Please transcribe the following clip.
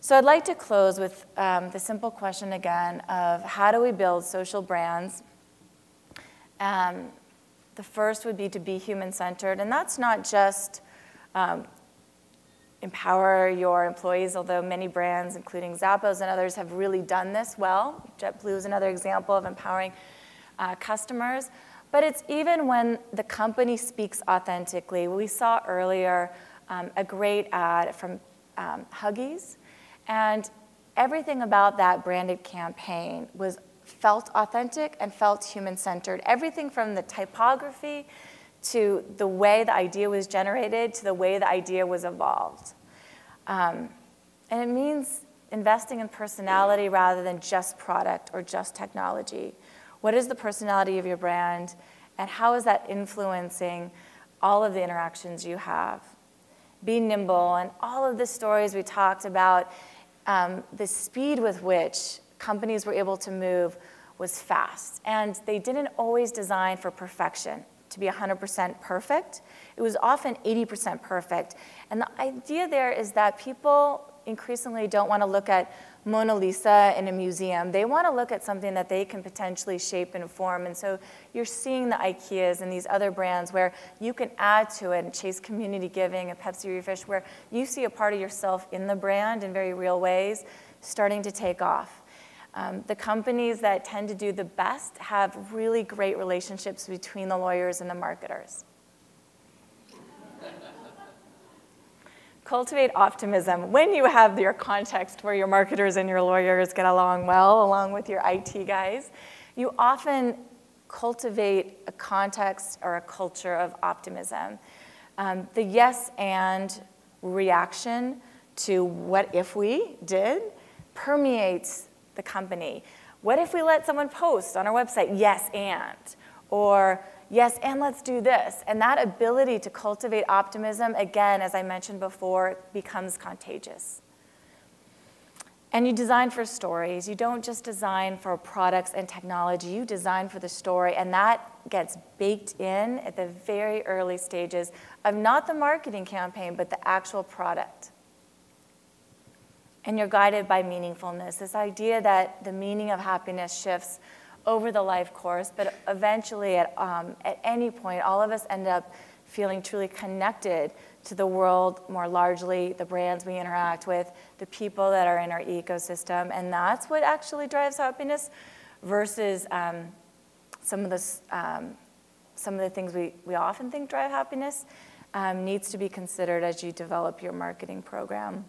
So I'd like to close with the simple question again of how do we build social brands? The first would be to be human-centered, and that's not just empower your employees, although many brands, including Zappos and others, have really done this well. JetBlue is another example of empowering customers. But it's even when the company speaks authentically. We saw earlier a great ad from Huggies, and everything about that branded campaign felt authentic and felt human-centered. Everything from the typography to the way the idea was generated to the way the idea was evolved. And it means investing in personality rather than just product or just technology. What is the personality of your brand, and how is that influencing all of the interactions you have? Be nimble, and all of the stories we talked about, the speed with which companies were able to move was fast. And they didn't always design for perfection, to be 100% perfect. It was often 80% perfect. And the idea there is that people increasingly don't want to look at Mona Lisa in a museum. They want to look at something that they can potentially shape and form. And so you're seeing the IKEAs and these other brands where you can add to it, and Chase Community Giving and Pepsi Refish, where you see a part of yourself in the brand in very real ways starting to take off. The companies that tend to do the best have really great relationships between the lawyers and the marketers. Cultivate optimism. When you have your context where your marketers and your lawyers get along well, along with your IT guys, you often cultivate a context or a culture of optimism. The yes and reaction to what if we did permeates the company. What if we let someone post on our website, yes and, or yes and let's do this? And that ability to cultivate optimism, again, as I mentioned before, becomes contagious. And you design for stories. You don't just design for products and technology. You design for the story, and that gets baked in at the very early stages of not the marketing campaign, but the actual product. And you're guided by meaningfulness, this idea that the meaning of happiness shifts over the life course, but eventually at any point, all of us end up feeling truly connected to the world more largely, the brands we interact with, the people that are in our ecosystem, and that's what actually drives happiness versus some of the things we often think drive happiness needs to be considered as you develop your marketing program.